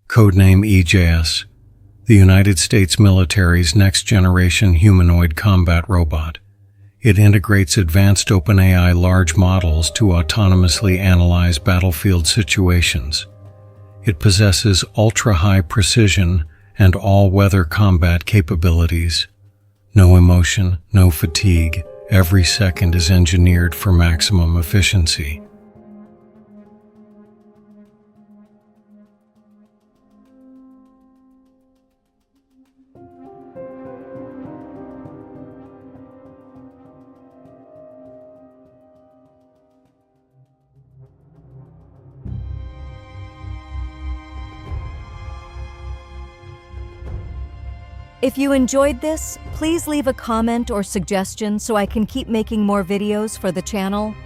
codename EJS, the United States military's next-generation humanoid combat robot. It integrates advanced OpenAI large models to autonomously analyze battlefield situations. It possesses ultra-high precision and all-weather combat capabilities. No emotion, no fatigue. Every second is engineered for maximum efficiency. If you enjoyed this, please leave a comment or suggestion so I can keep making more videos for the channel.